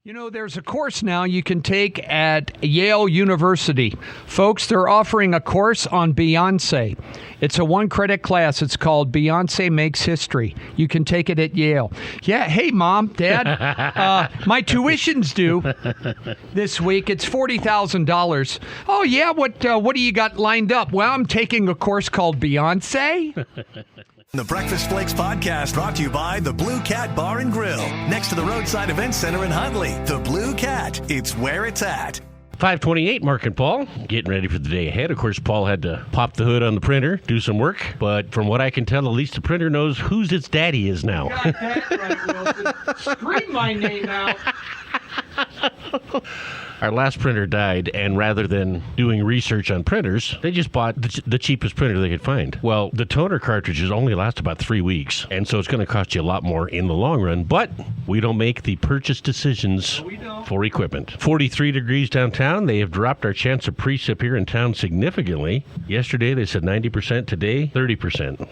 You know, there's a course now you can take at Yale University. Folks, they're offering a course on Beyonce. It's a one-credit class. It's called Beyonce Makes History. You can take it at Yale. Yeah, hey, Mom, Dad, my tuition's due this week. It's $40,000. Oh, yeah, what do you got lined up? Well, I'm taking a course called Beyonce. The Breakfast Flakes podcast brought to you by the Blue Cat Bar and Grill, next to the Roadside Event Center in Huntley. The Blue Cat, it's where it's at. 528, Mark and Paul, getting ready for the day ahead. Of course, Paul had to pop the hood on the printer, do some work. But from what I can tell, at least the printer knows whose its daddy is now. Got that right, Wilson. Scream my name out. Our last printer died, and rather than doing research on printers, they just bought the cheapest printer they could find. Well, the toner cartridges only last about 3 weeks, and so it's going to cost you a lot more in the long run, but we don't make the purchase decisions for equipment. 43 degrees downtown. They have dropped our chance of precip here in town significantly. Yesterday, they said 90%. Today, 30%.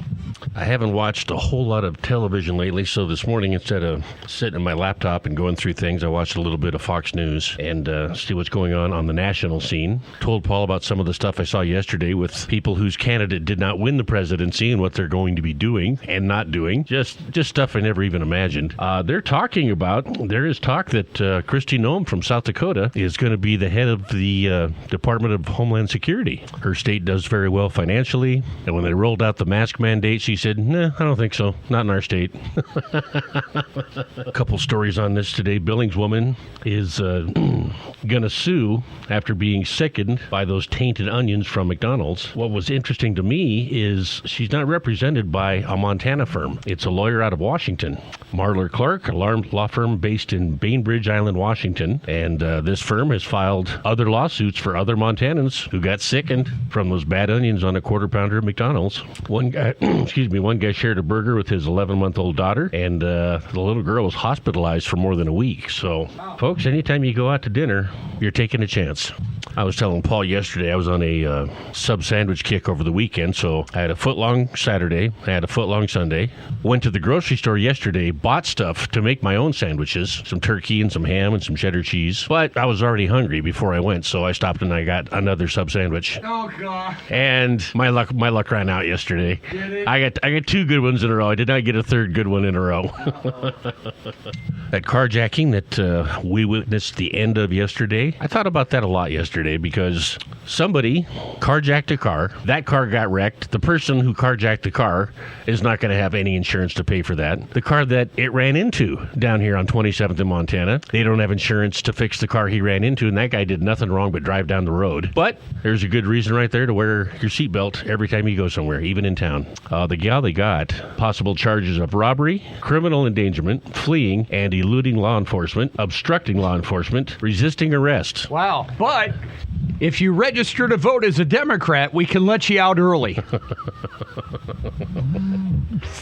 I haven't watched a whole lot of television lately, so this morning, instead of sitting on my laptop and going through things, I watched a little bit of Fox News and see what's going on the national scene. Told Paul about some of the stuff I saw yesterday with people whose candidate did not win the presidency and what they're going to be doing and not doing. Just stuff I never even imagined. There is talk that Kristi Noem from South Dakota is going to be the head of the Department of Homeland Security. Her state does very well financially, and when they rolled out the mask mandate, she said, "Nah, I don't think so. Not in our state." A couple stories on this today. Billings woman is going to sue after being sickened by those tainted onions from McDonald's. What was interesting to me is she's not represented by a Montana firm. It's a lawyer out of Washington. Marler Clark, a law firm based in Bainbridge Island, Washington. And this firm has filed other lawsuits for other Montanans who got sickened from those bad onions on a quarter pounder at McDonald's. One guy shared a burger with his 11-month-old daughter, and the little girl was hospitalized for more than a week. So, folks, anytime you go out to dinner, you're taking a chance. I was telling Paul yesterday I was on a sub sandwich kick over the weekend, so I had a foot-long Saturday, I had a foot-long Sunday, went to the grocery store yesterday, bought stuff to make my own sandwiches, some turkey and some ham and some cheddar cheese, but I was already hungry before I went, so I stopped and I got another sub sandwich. Oh, God. And my luck ran out yesterday. Did it? I got two good ones in a row. I did not get a third good one in a row. That carjacking that we witnessed the end of yesterday, I thought about that a lot yesterday because somebody carjacked a car. That car got wrecked. The person who carjacked the car is not going to have any insurance to pay for that. The car that it ran into down here on 27th in Montana, they don't have insurance to fix the car he ran into, and that guy did nothing wrong but drive down the road. But there's a good reason right there to wear your seatbelt every time you go somewhere, even in town. The gal they got possible charges of robbery, criminal endangerment, fleeing, and eluding law enforcement, obstructing law enforcement, resisting arrest. Wow. But if you register to vote as a Democrat, we can let you out early.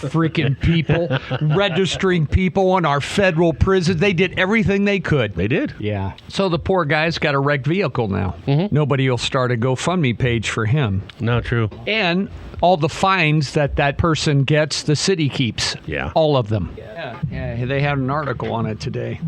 Freaking people. Registering people in our federal prisons. They did everything they could. They did. Yeah. So the poor guy's got a wrecked vehicle now. Mm-hmm. Nobody will start a GoFundMe page for him. Not true. And all the fines that person gets, the city keeps. Yeah. All of them. Yeah, they had an article on it today.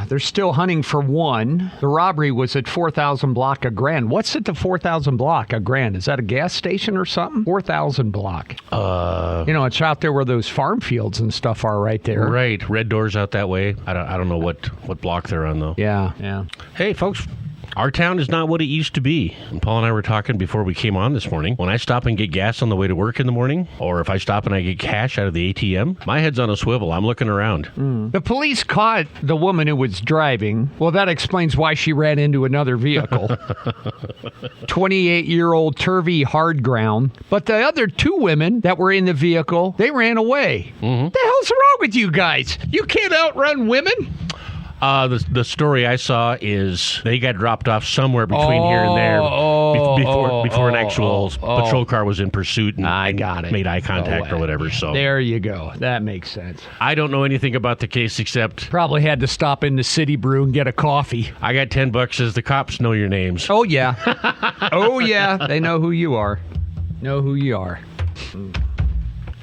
They're still hunting for one. The robbery was at 4,000 block of Grand. What's at the 4,000 block of Grand? Is that a gas station or something? 4,000 block. It's out there where those farm fields and stuff are right there. Right. Red Doors out that way. I don't know what block they're on, though. Yeah. Hey, folks. Our town is not what it used to be. And Paul and I were talking before we came on this morning. When I stop and get gas on the way to work in the morning, or if I stop and I get cash out of the ATM, my head's on a swivel. I'm looking around. The police caught the woman who was driving. Well, that explains why she ran into another vehicle. 28-year-old Turvey Hardground. But the other two women that were in the vehicle, they ran away. Mm-hmm. What the hell's wrong with you guys? You can't outrun women? The story I saw is they got dropped off somewhere between here and there before an actual patrol car was in pursuit and made eye contact or whatever. So there you go. That makes sense. I don't know anything about the case except probably had to stop in the City Brew and get a coffee. I got $10 as the cops know your names. Oh yeah. Oh yeah. They know who you are.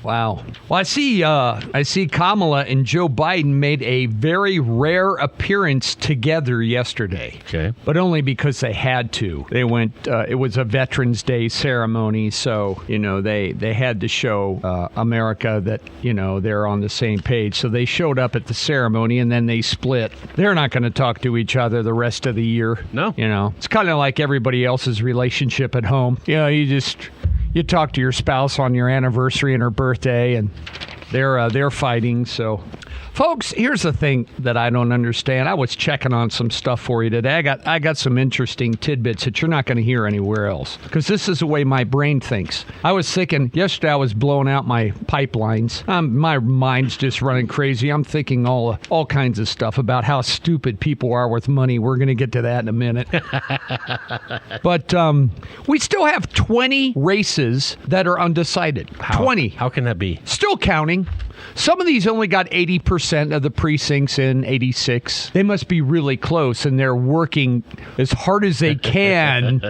Wow. Well, I see Kamala and Joe Biden made a very rare appearance together yesterday. Okay. But only because they had to. They went, it was a Veterans Day ceremony, so, they had to show America that, they're on the same page. So they showed up at the ceremony and then they split. They're not going to talk to each other the rest of the year. No. It's kind of like everybody else's relationship at home. You talk to your spouse on your anniversary and her birthday, and they're fighting. So, folks, here's the thing that I don't understand. I was checking on some stuff for you today. I got some interesting tidbits that you're not going to hear anywhere else, because this is the way my brain thinks. I was thinking yesterday I was blowing out my pipelines. My mind's just running crazy. I'm thinking all kinds of stuff about how stupid people are with money. We're going to get to that in a minute. But we still have 20 races that are undecided. How? 20. How can that be? Still counting. Some of these only got 80% of the precincts in, 86. They must be really close, and they're working as hard as they can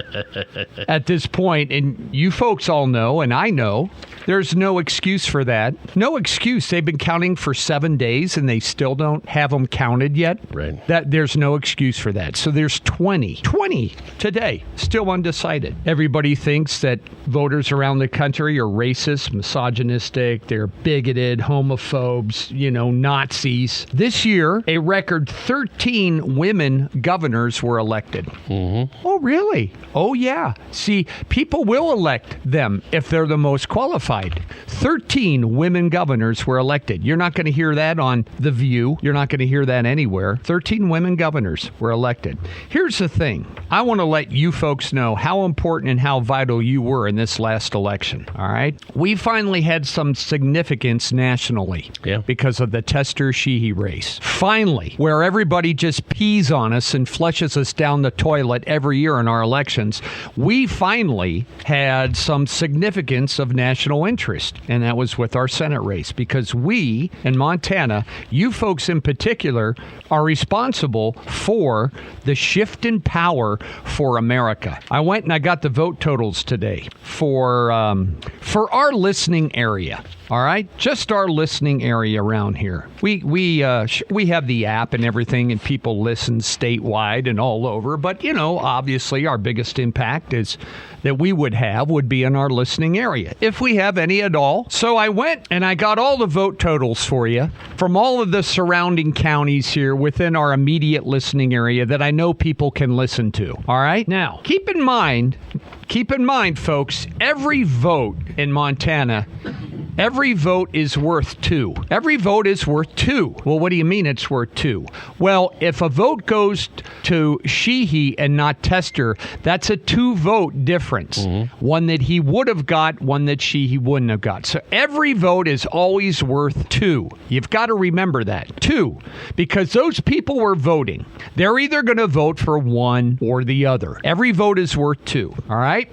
at this point. And you folks all know, and I know, there's no excuse for that. No excuse. They've been counting for 7 days, and they still don't have them counted yet. Right. There's no excuse for that. So there's 20 today, still undecided. Everybody thinks that voters around the country are racist, misogynistic, they're bigoted, homophobes, Nazis. This year, a record 13 women governors were elected. Mm-hmm. Oh, really? Oh, yeah. See, people will elect them if they're the most qualified. 13 women governors were elected. You're not going to hear that on The View. You're not going to hear that anywhere. 13 women governors were elected. Here's the thing. I want to let you folks know how important and how vital you were in this last election. All right? We finally had some significance nationally because of the Tester-Sheehy race. Finally, where everybody just pees on us and flushes us down the toilet every year in our elections, we finally had some significance of national interest, and that was with our Senate race, because we in Montana, you folks in particular, are responsible for the shift in power for America. I went and I got the vote totals today for our listening area. All right, just our listening area around here. We have the app and everything, and people listen statewide and all over. But obviously, our biggest impact is that we would be in our listening area, if we have any at all. So I went and I got all the vote totals for you from all of the surrounding counties here within our immediate listening area that I know people can listen to. All right, now keep in mind, folks, every vote in Montana. Every vote is worth 2. Every vote is worth 2. Well, what do you mean it's worth 2? Well, if a vote goes to Sheehy and not Tester, that's a 2-vote difference. Mm-hmm. One that he would have got, one that Sheehy wouldn't have got. So every vote is always worth 2. You've got to remember that. 2. Because those people were voting. They're either going to vote for one or the other. Every vote is worth 2. All right?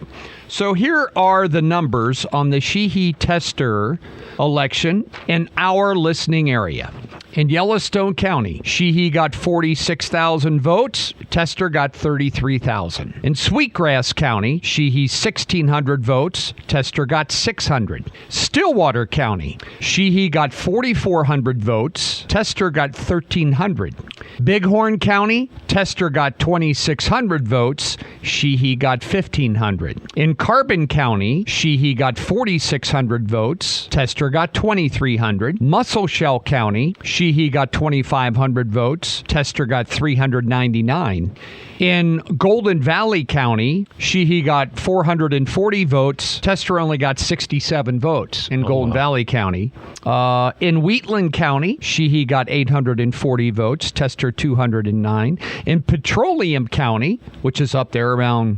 So here are the numbers on the Sheehy-Tester election in our listening area. In Yellowstone County, Sheehy got 46,000 votes. Tester got 33,000. In Sweetgrass County, Sheehy 1,600 votes. Tester got 600. Stillwater County, Sheehy got 4,400 votes. Tester got 1,300. Bighorn County, Tester got 2,600 votes. Sheehy got 1,500. In Carbon County, Sheehy got 4,600 votes. Tester got 2,300. Muscle County, Sheehy got 2,500 votes. Tester got 399. In Golden Valley County, Sheehy got 440 votes. Tester only got 67 votes in Golden Valley County. In Wheatland County, Sheehy got 840 votes. Tester 209. In Petroleum County, which is up there around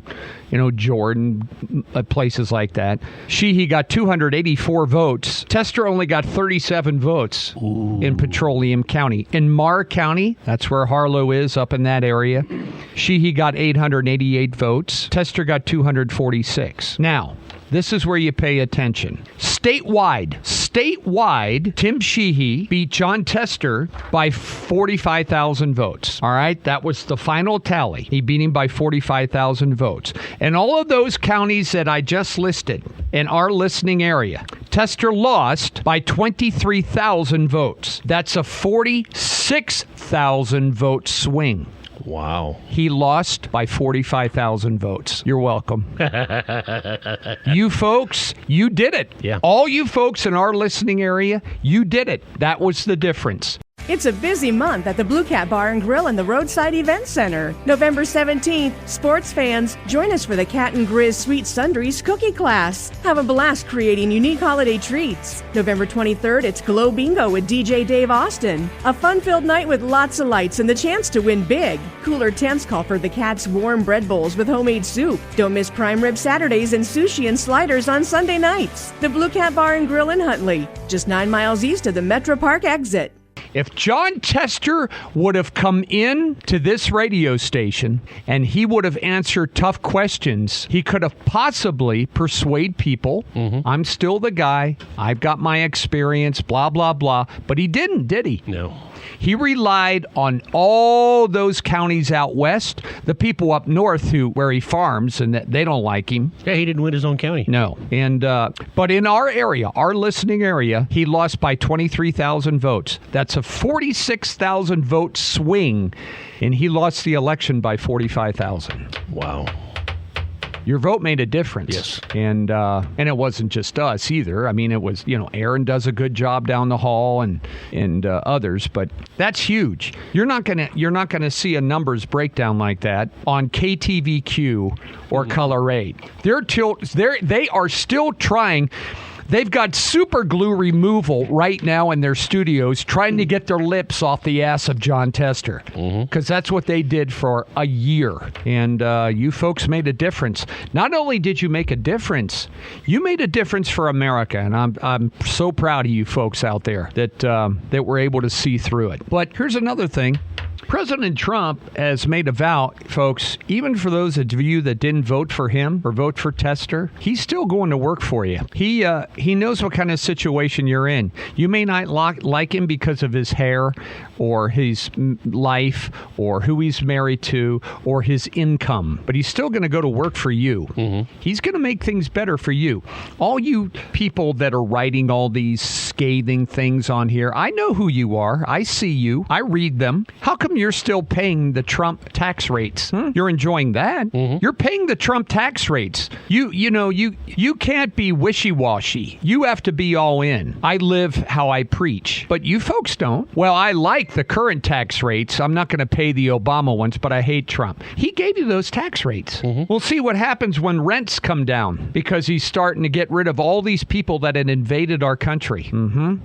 Jordan, places like that, Sheehy got 284 votes. Tester only got 37 votes in Petroleum County. In Marr County, that's where Harlow is, up in that area, Sheehy got 888 votes. Tester got 246. Now, this is where you pay attention. Statewide, statewide, Tim Sheehy beat Jon Tester by 45,000 votes. All right, that was the final tally. He beat him by 45,000 votes. And all of those counties that I just listed in our listening area, Tester lost by 23,000 votes. That's a 46,000 vote swing. Wow. He lost by 45,000 votes. You're welcome. You folks, you did it. Yeah. All you folks in our listening area, you did it. That was the difference. It's a busy month at the Blue Cat Bar and Grill and the Roadside Event Center. November 17th, sports fans, join us for the Cat and Grizz Sweet Sundries Cookie Class. Have a blast creating unique holiday treats. November 23rd, it's Glow Bingo with DJ Dave Austin. A fun-filled night with lots of lights and the chance to win big. Cooler temps call for the Cat's warm bread bowls with homemade soup. Don't miss prime rib Saturdays and sushi and sliders on Sunday nights. The Blue Cat Bar and Grill in Huntley, just 9 miles east of the Metro Park exit. If Jon Tester would have come in to this radio station and he would have answered tough questions, he could have possibly persuaded people. I'm still the guy. I've got my experience, blah, blah, blah. But he didn't, did he? No. He relied on all those counties out west, the people up north where he farms, and they don't like him. Yeah, he didn't win his own county. No. And but in our area, our listening area, he lost by 23,000 votes. That's a 46,000 vote swing, and he lost the election by 45,000. Wow. Your vote made a difference. Yes. And it wasn't just us either. I mean, it was, Aaron does a good job down the hall and others, but that's huge. You're not gonna see a numbers breakdown like that on KTVQ or Color 8. They are still trying. They've got super glue removal right now in their studios trying to get their lips off the ass of Jon Tester, because that's what they did for a year. And you folks made a difference. Not only did you make a difference, you made a difference for America. And I'm so proud of you folks out there that were able to see through it. But here's another thing. President Trump has made a vow, folks, even for those of you that didn't vote for him or vote for Tester, he's still going to work for you. He knows what kind of situation you're in. You may not like him because of his hair or his life or who he's married to or his income, but he's still going to go to work for you. He's going to make things better for you. All you people that are writing all these scathing things on here, I know who you are. I see you. I read them. How come you're still paying the Trump tax rates? You're enjoying that. You're paying the Trump tax rates. You can't be wishy-washy. You have to be all in. I live how I preach, but you folks don't. Well, I like the current tax rates. I'm not going to pay the Obama ones, but I hate Trump. He gave you those tax rates. We'll see what happens when rents come down, because he's starting to get rid of all these people that had invaded our country.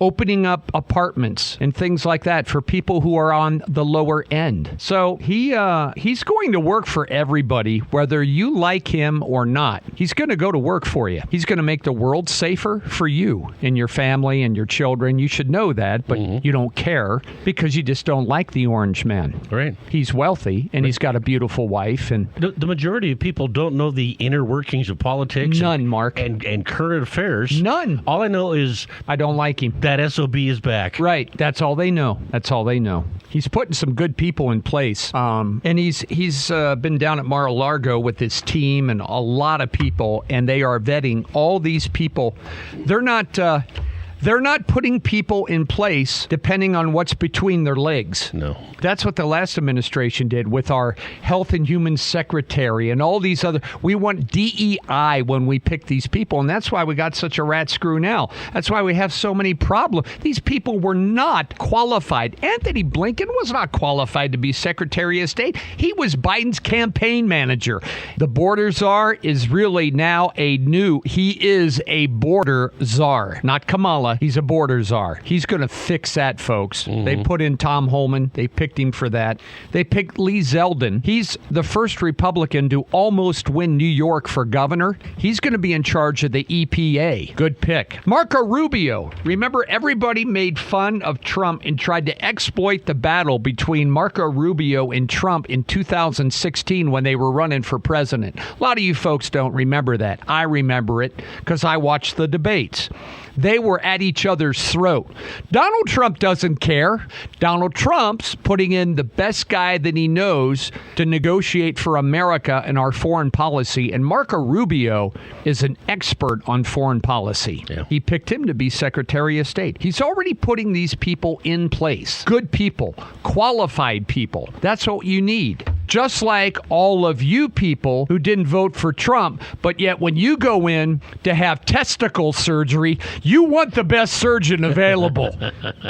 Opening up apartments and things like that for people who are on the lower end. So he's going to work for everybody, whether you like him or not. He's going to go to work for you. He's going to make the world safer for you and your family and your children. You should know that, but you don't care because you just don't like the orange man. Right. He's wealthy and he's got a beautiful wife. And the majority of people don't know the inner workings of politics. None, Mark. And current affairs. None. All I know is I don't like him. That SOB is back. Right. That's all they know. That's all they know. He's putting some good people in place. And he's been down at Mar-a-Lago with his team and a lot of people, and they are vetting all these people. They're not putting people in place depending on what's between their legs. No. That's what the last administration did with our Health and Human Secretary and all these other. We want DEI when we pick these people, and that's why we got such a rat screw now. That's why we have so many problems. These people were not qualified. Anthony Blinken was not qualified to be Secretary of State. He was Biden's campaign manager. The border czar is really now he is a border czar, not Kamala. He's a border czar. He's going to fix that, folks. They put in Tom Holman. They picked him for that. They picked Lee Zeldin. He's the first Republican to almost win New York for governor. He's going to be in charge of the EPA. Good pick. Marco Rubio. Remember, everybody made fun of Trump and tried to exploit the battle between Marco Rubio and Trump in 2016 when they were running for president. A lot of you folks don't remember that. I remember it because I watched the debates. They were at each other's throat. Donald Trump doesn't care. Donald Trump's putting in the best guy that he knows to negotiate for America and our foreign policy. And Marco Rubio is an expert on foreign policy. Yeah. He picked him to be Secretary of State. He's already putting these people in place. Good people, qualified people. That's what you need. Just like all of you people who didn't vote for Trump, but yet when you go in to have testicle surgery, you want the best surgeon available.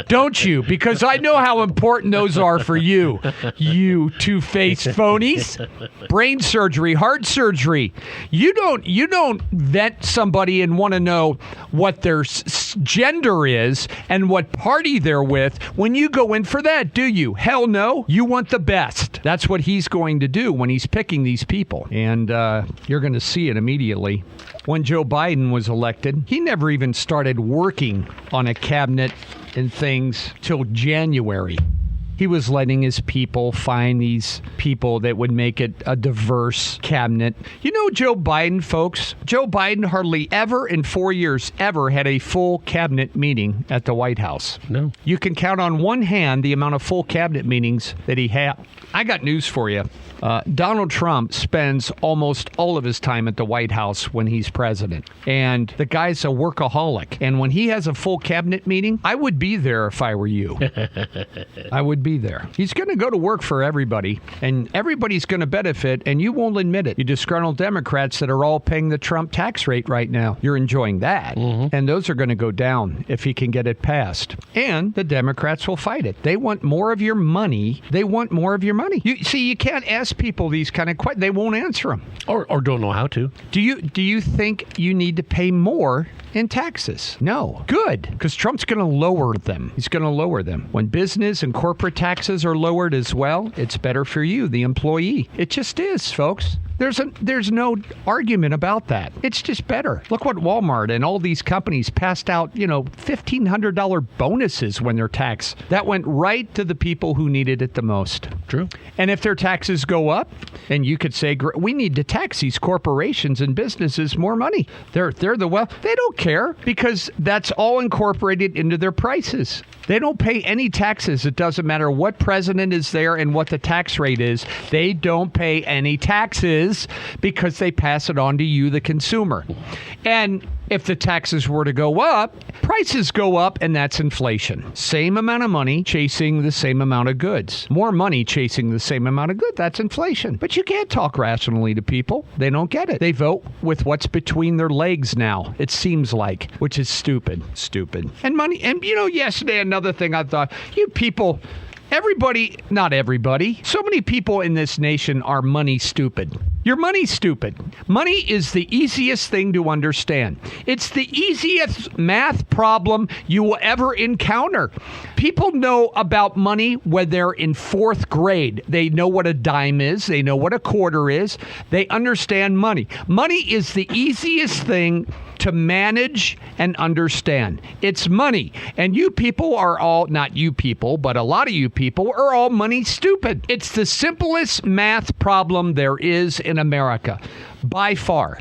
Don't you? Because I know how important those are for you, you two-faced phonies. Brain surgery, heart surgery. You don't vet somebody and want to know what their gender is and what party they're with when you go in for that, do you? Hell no. You want the best. That's what he's going to do when he's picking these people. And you're going to see it immediately. When Joe Biden was elected, he never even started working on a cabinet and things till January. He was letting his people find these people that would make it a diverse cabinet. You know Joe Biden, folks? Joe Biden hardly ever in 4 years ever had a full cabinet meeting at the White House. No. You can count on one hand the amount of full cabinet meetings that he had. I got news for you. Donald Trump spends almost all of his time at the White House when he's president. And the guy's a workaholic. And when he has a full cabinet meeting, I would be there if I were you. I would be there. He's going to go to work for everybody, and everybody's going to benefit, and you won't admit it. You disgruntled Democrats that are all paying the Trump tax rate right now. You're enjoying that. Mm-hmm. And those are going to go down if he can get it passed. And the Democrats will fight it. They want more of your money. They want more of your money. You can't ask people these kind of questions. They won't answer them. Or don't know how to. Do you think you need to pay more in taxes? No. Good. Because Trump's going to lower them. He's going to lower them. When business and corporate taxes are lowered as well, it's better for you, the employee. It just is, folks. There's no argument about that. It's just better. Look what Walmart and all these companies passed out, $1,500 bonuses when they're taxed. That went right to the people who needed it the most. True. And if their taxes go up, and you could say, we need to tax these corporations and businesses more money. They're they don't care because that's all incorporated into their prices. They don't pay any taxes. It doesn't matter what president is there and what the tax rate is. They don't pay any taxes because they pass it on to you, the consumer. And if the taxes were to go up, prices go up, and that's inflation. Same amount of money chasing the same amount of goods. More money chasing the same amount of goods. That's inflation. But you can't talk rationally to people. They don't get it. They vote with what's between their legs now, it seems like, which is stupid. Stupid. And money. And, yesterday, another thing I thought, you people... Everybody, not everybody, so many people in this nation are money stupid. You're money stupid. Money is the easiest thing to understand. It's the easiest math problem you will ever encounter. People know about money when they're in fourth grade. They know what a dime is. They know what a quarter is. They understand money. Money is the easiest thing to manage and understand. It's money. And you people are all, not you people, but a lot of you people are all money stupid. It's the simplest math problem there is in America, by far.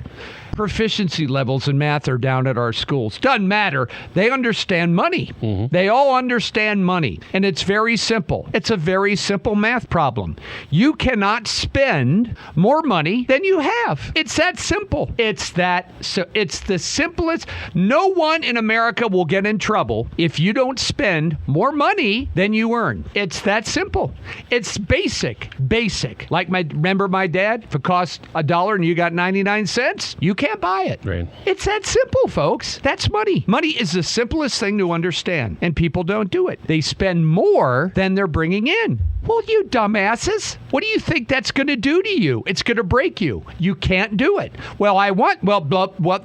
Proficiency levels in math are down at our schools. Doesn't matter. They understand money. Mm-hmm. They all understand money. And it's very simple. It's a very simple math problem. You cannot spend more money than you have. It's that simple. It's the simplest. No one in America will get in trouble if you don't spend more money than you earn. It's that simple. It's basic. Like remember my dad? If it cost $1 and you got 99 cents, you can't buy it. Right. It's that simple, folks. That's money. Money is the simplest thing to understand, and people don't do it. They spend more than they're bringing in. Well, you dumbasses, what do you think that's going to do to you? It's going to break you. You can't do it. Well,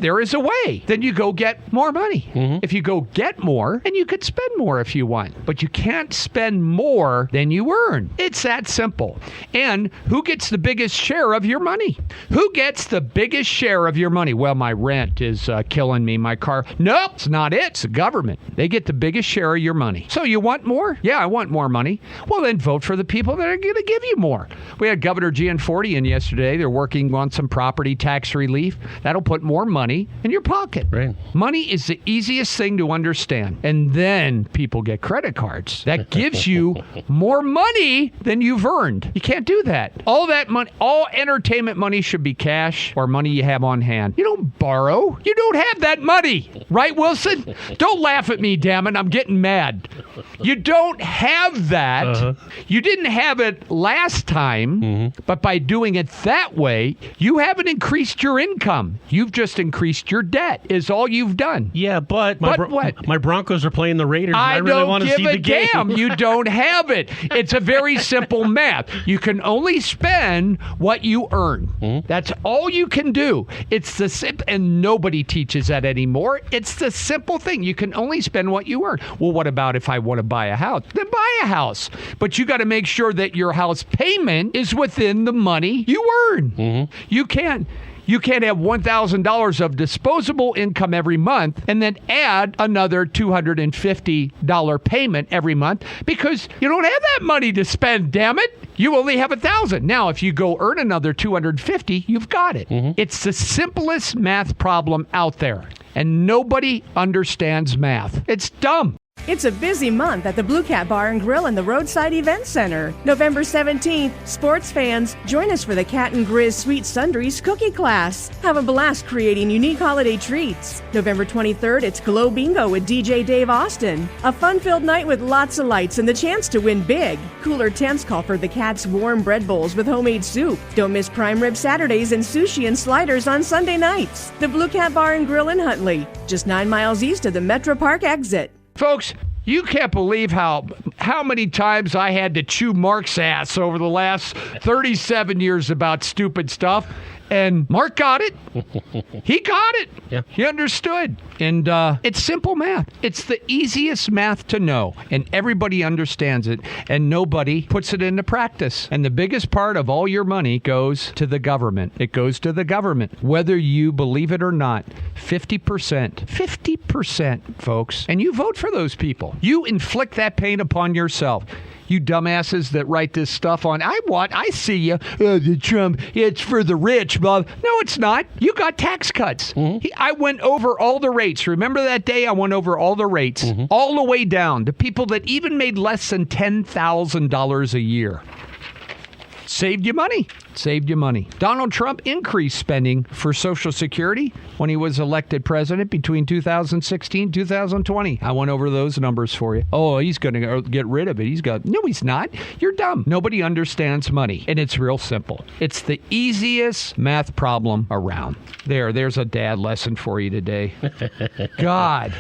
there is a way. Then you go get more money. Mm-hmm. If you go get more, and you could spend more if you want, but you can't spend more than you earn. It's that simple. And who gets the biggest share of your money? Who gets the biggest share of your your money. Well, my rent is killing me, my car. Nope, it's not it. It's the government. They get the biggest share of your money. So you want more? Yeah, I want more money. Well, then vote for the people that are going to give you more. We had Governor Gianforte in yesterday. They're working on some property tax relief. That'll put more money in your pocket. Right. Money is the easiest thing to understand. And then people get credit cards. That gives you more money than you've earned. You can't do that. All that money, all entertainment money should be cash or money you have on hand. You don't borrow. You don't have that money. Right, Wilson? Don't laugh at me, damn it. I'm getting mad. You don't have that. You didn't have it last time, but by doing it that way, you haven't increased your income. You've just increased your debt, is all you've done. Yeah, but what? My Broncos are playing the Raiders, and I really want to see the game. I don't give a damn. You don't have it. It's a very simple math. You can only spend what you earn. That's all you can do. It's the simple, and nobody teaches that anymore. It's the simple thing. You can only spend what you earn. Well, what about if I want to buy a house? Then buy a house. But you got to make sure that your house payment is within the money you earn. You can't have $1,000 of disposable income every month and then add another $250 payment every month because you don't have that money to spend, damn it. You only have $1,000. Now, if you go earn another $250, you've got it. It's the simplest math problem out there, and nobody understands math. It's dumb. It's a busy month at the Blue Cat Bar and Grill and the Roadside Event Center. November 17th, sports fans, join us for the Cat and Grizz Sweet Sundries Cookie Class. Have a blast creating unique holiday treats. November 23rd, it's Glow Bingo with DJ Dave Austin. A fun-filled night with lots of lights and the chance to win big. Cooler temps call for the Cat's warm bread bowls with homemade soup. Don't miss prime rib Saturdays and sushi and sliders on Sunday nights. The Blue Cat Bar and Grill in Huntley, just 9 miles east of the Metro Park exit. Folks, you can't believe how many times I had to chew Mark's ass over the last 37 years about stupid stuff. And Mark got it. He got it. Yeah. He understood. And it's simple math. It's the easiest math to know. And everybody understands it. And nobody puts it into practice. And the biggest part of all your money goes to the government. It goes to the government. Whether you believe it or not, 50%. 50%, folks. And you vote for those people. You inflict that pain upon yourself. You dumbasses that write this stuff on, I see you. The Trump, it's for the rich, blah. No, it's not. You got tax cuts. I went over all the rates. Remember that day I went over all the rates, all the way down to people that even made less than $10,000 a year. Saved you money. Saved you money. Donald Trump increased spending for Social Security when he was elected president between 2016 and 2020. I went over those numbers for you. Oh, he's going to get rid of it. No, he's not. You're dumb. Nobody understands money, and it's real simple. It's the easiest math problem around. There's a dad lesson for you today. God.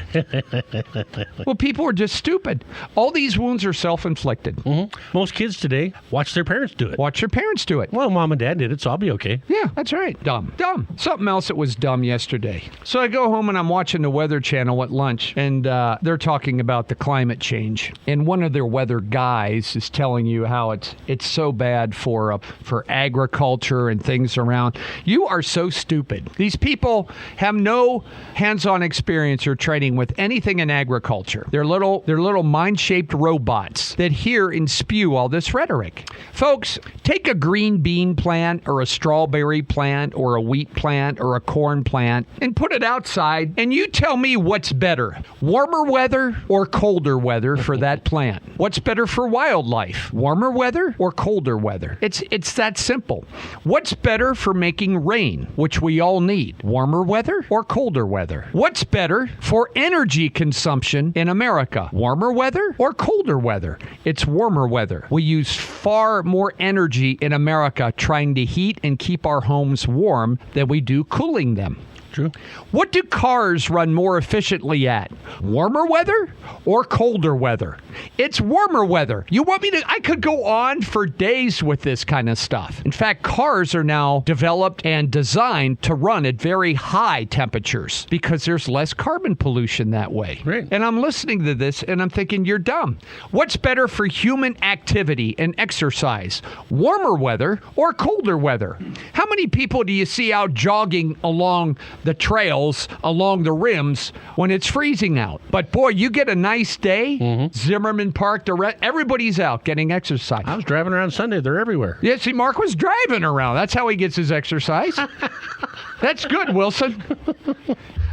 Well, people are just stupid. All these wounds are self-inflicted. Most kids today watch their parents do it. Watch your parents do it. Well, Mom and Dad did it, so I'll be okay. Yeah, that's right. Dumb. Something else that was dumb yesterday. So I go home and I'm watching the Weather Channel at lunch, and they're talking about the climate change. And one of their weather guys is telling you how it's so bad for agriculture and things around. You are so stupid. These people have no hands-on experience or training with anything in agriculture. They're little mind-shaped robots that hear and spew all this rhetoric. Folks, take a green bean plant or a strawberry plant or a wheat plant or a corn plant and put it outside, and you tell me what's better, warmer weather or colder weather for that plant. What's better for wildlife, warmer weather or colder weather? It's that simple. What's better for making rain, which we all need, warmer weather or colder weather? What's better for energy consumption in America, warmer weather or colder weather? It's warmer weather. We use far more energy in America trying to heat and keep our homes warm than we do cooling them. True. What do cars run more efficiently at? Warmer weather or colder weather? It's warmer weather. You want me to? I could go on for days with this kind of stuff. In fact, cars are now developed and designed to run at very high temperatures because there's less carbon pollution that way. Right. And I'm listening to this and I'm thinking, you're dumb. What's better for human activity and exercise? Warmer weather or colder weather? How many people do you see out jogging along the trails, along the rims when it's freezing out? But boy, you get a nice day, Zimmerman Park, everybody's out getting exercise. I was driving around Sunday. They're everywhere. Yeah, see, Mark was driving around. That's how he gets his exercise. That's good, Wilson.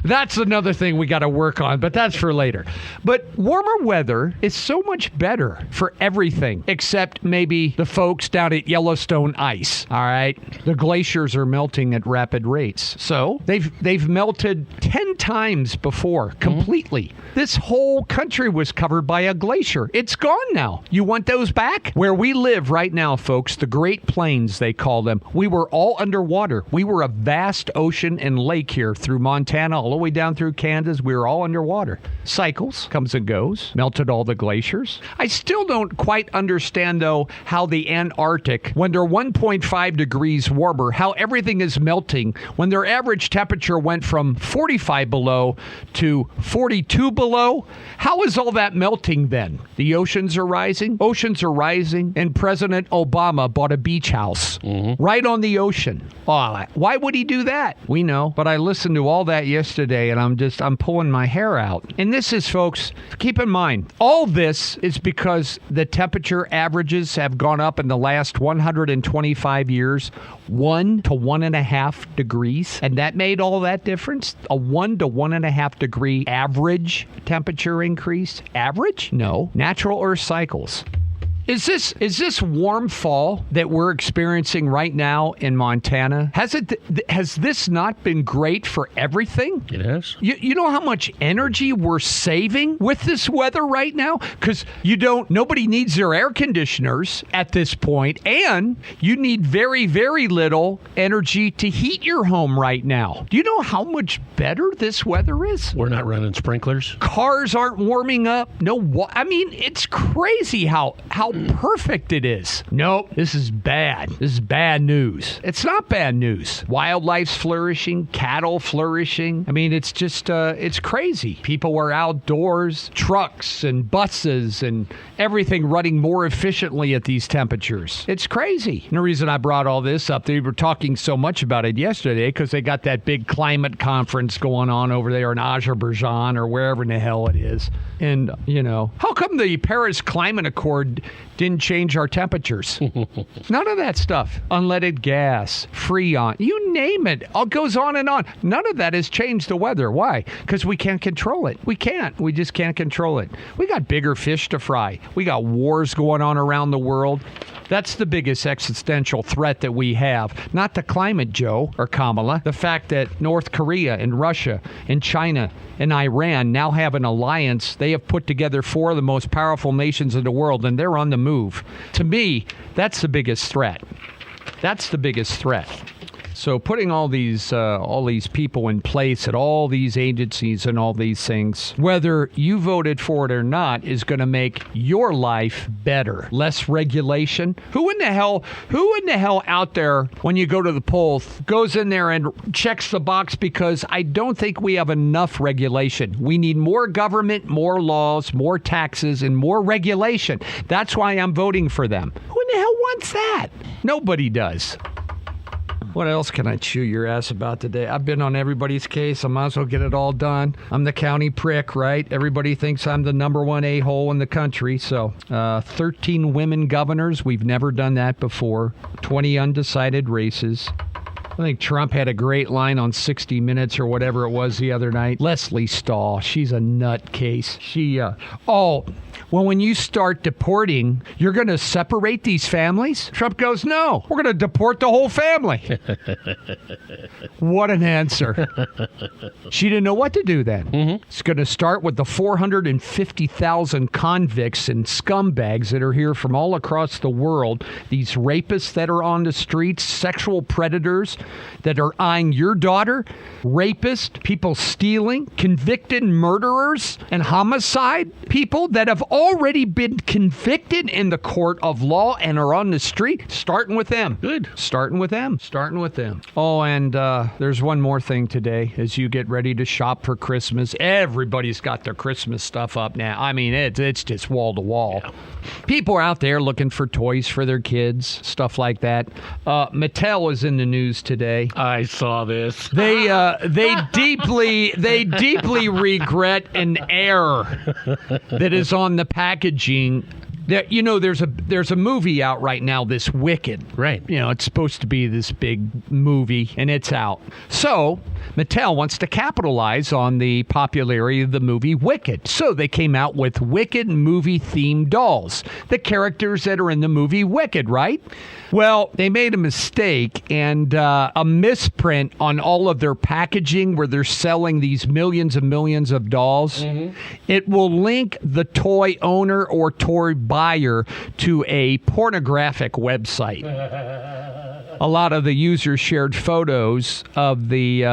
That's another thing we got to work on, but that's for later. But warmer weather is so much better for everything, except maybe the folks down at Yellowstone ice, all right? The glaciers are melting at rapid rates. So they've melted 10 times before, completely. This whole country was covered by a glacier. It's gone now. You want those back? Where we live right now, folks, the Great Plains, they call them, we were all underwater. We were a vast ocean and lake here through Montana, all the way down through Kansas. We were all underwater. Cycles, comes and goes, melted all the glaciers. I still don't quite understand, though, how the Antarctic, when they're 1.5 degrees warmer, how everything is melting when their average temperature went from 45 below to 42 below. How is all that melting then? The oceans are rising. Oceans are rising, and President Obama bought a beach house right on the ocean. Oh, why would he do that? We know, but I listened to all that yesterday, and I'm pulling my hair out. And this is, folks, keep in mind, all this is because the temperature averages have gone up in the last 125 years, 1 to 1.5 degrees. And that made all that difference? A 1 to 1.5 degree average temperature increase? Average? No. Natural Earth cycles. Is this warm fall that we're experiencing right now in Montana? Has this not been great for everything? It has. You know how much energy we're saving with this weather right now? Because nobody needs their air conditioners at this point, and you need very, very little energy to heat your home right now. Do you know how much better this weather is? We're not running sprinklers. Cars aren't warming up. It's crazy how perfect it is. Nope, this is bad. This is bad news. It's not bad news. Wildlife's flourishing, cattle flourishing. I mean, it's just, it's crazy. People are outdoors, trucks and buses and everything running more efficiently at these temperatures. It's crazy. And the reason I brought all this up, they were talking so much about it yesterday because they got that big climate conference going on over there in Azerbaijan or wherever in the hell it is. And, how come the Paris Climate Accord didn't change our temperatures? None of that stuff. Unleaded gas, Freon, you name it. All goes on and on. None of that has changed the weather. Why? Because we can't control it. We can't. We just can't control it. We got bigger fish to fry. We got wars going on around the world. That's the biggest existential threat that we have. Not the climate, Joe or Kamala. The fact that North Korea and Russia and China and Iran now have an alliance. They have put together 4 of the most powerful nations in the world, and they're on the move. To me, that's the biggest threat. That's the biggest threat. So putting all these people in place at all these agencies and all these things, whether you voted for it or not, is going to make your life better. Less regulation. Who in the hell out there, when you go to the polls, goes in there and checks the box? Because I don't think we have enough regulation. We need more government, more laws, more taxes, and more regulation. That's why I'm voting for them. Who in the hell wants that? Nobody does. What else can I chew your ass about today? I've been on everybody's case. I might as well get it all done. I'm the county prick, right? Everybody thinks I'm the number one a-hole in the country. So 13 women governors. We've never done that before. 20 undecided races. I think Trump had a great line on 60 Minutes or whatever it was the other night. Leslie Stahl, she's a nutcase. When you start deporting, you're going to separate these families? Trump goes, no, we're going to deport the whole family. What an answer. She didn't know what to do then. It's going to start with the 450,000 convicts and scumbags that are here from all across the world. These rapists that are on the streets, sexual predators, that are eyeing your daughter, rapists, people stealing, convicted murderers, and homicide people that have already been convicted in the court of law and are on the street, starting with them. Good. Starting with them. Oh, and there's one more thing today as you get ready to shop for Christmas. Everybody's got their Christmas stuff up now. I mean, it's just wall to wall. Yeah. People are out there looking for toys for their kids, stuff like that. Mattel was in the news today. I saw this. They deeply regret an error that is on the packaging. There's a movie out right now, this Wicked. Right. It's supposed to be this big movie, and it's out. So Mattel wants to capitalize on the popularity of the movie Wicked. So they came out with Wicked movie-themed dolls, the characters that are in the movie Wicked, right? Well, they made a mistake and a misprint on all of their packaging where they're selling these millions and millions of dolls. Mm-hmm. It will link the toy owner or toy buyer to a pornographic website. A lot of the users shared photos of the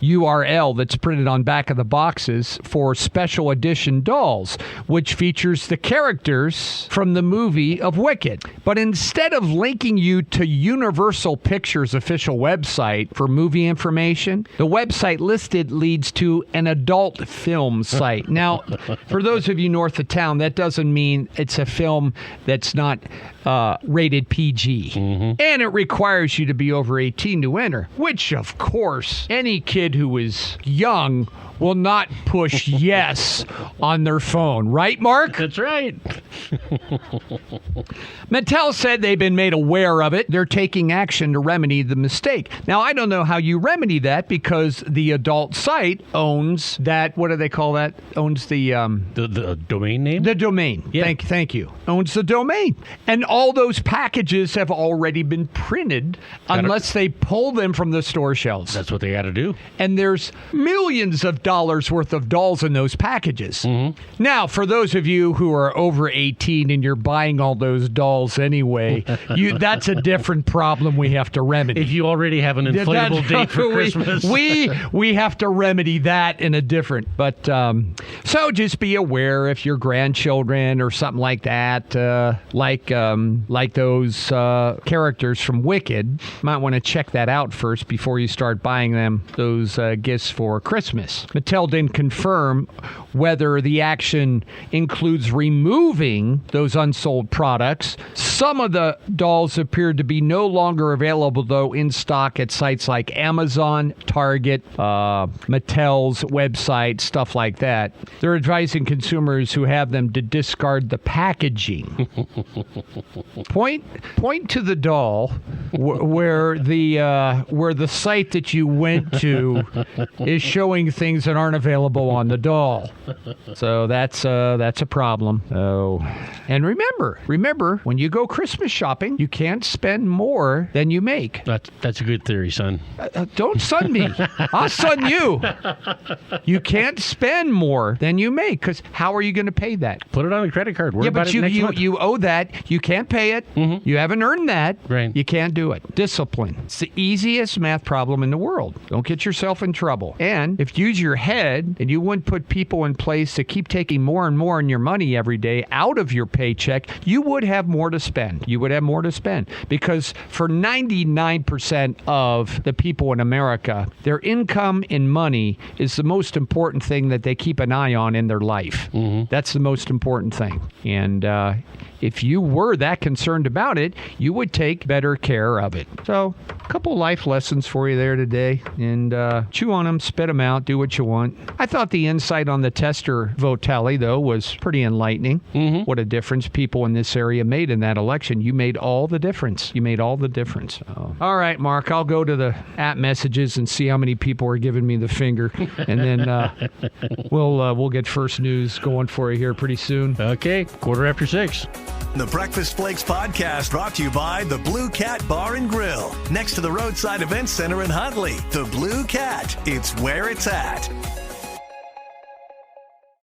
URL that's printed on back of the boxes for special edition dolls, which features the characters from the movie of Wicked. But instead of linking you to Universal Pictures' official website for movie information, the website listed leads to an adult film site. Now, for those of you north of town, that doesn't mean it's a film that's not rated PG. Mm-hmm. And it requires you to be over 18 to enter, which, of course, any kid who is young will not push yes on their phone. Right, Mark? That's right. Mattel said they've been made aware of it. They're taking action to remedy the mistake. Now, I don't know how you remedy that because the adult site owns that. What do they call that? Owns the domain name? The domain. Yeah. Thank you. Owns the domain. And all those packages have already been printed unless they pull them from the store shelves. That's what they got to do. And there's millions of dollars worth of dolls in those packages. Mm-hmm. Now, for those of you who are over 18 and you're buying all those dolls anyway, that's a different problem we have to remedy. If you already have an inflatable date for Christmas. We have to remedy that in a different. But so just be aware if your grandchildren or something like that, like those characters from Wicked, might want to check that out first before you start buying them those gifts for Christmas. Mattel didn't confirm whether the action includes removing those unsold products. Some of the dolls appeared to be no longer available, though, in stock at sites like Amazon, Target, Mattel's website, stuff like that. They're advising consumers who have them to discard the packaging. Point to the doll where the site that you went to is showing things that aren't available on the doll. So that's a problem. Oh, and remember, when you go Christmas shopping, you can't spend more than you make. That's a good theory, son. Don't son me. I'll son you. You can't spend more than you make because how are you going to pay that? Put it on a credit card. Worry about it next month. You owe that. You can't pay it. Mm-hmm. You haven't earned that. Right. You can't do it. Discipline. It's the easiest math problem in the world. Don't get yourself in trouble. And if you use your head and you wouldn't put people in place to keep taking more and more in your money every day out of your paycheck, you would have more to spend. Because for 99% of the people in America, their income and money is the most important thing that they keep an eye on in their life. Mm-hmm. That's the most important thing. And if you were that concerned about it, you would take better care of it. So, a couple life lessons for you there today. And chew on them, spit them out, do what you want. I thought the insight on the tester vote tally, though, was pretty enlightening. Mm-hmm. What a difference people in this area made in that election. You made all the difference. So. All right, Mark, I'll go to the app messages and see how many people are giving me the finger. And then we'll get first news going for you here pretty soon. Okay, 6:15. The Breakfast Flakes podcast brought to you by the Blue Cat Bar and Grill. Next to the Roadside Event Center in Huntley. The Blue Cat. It's where it's at.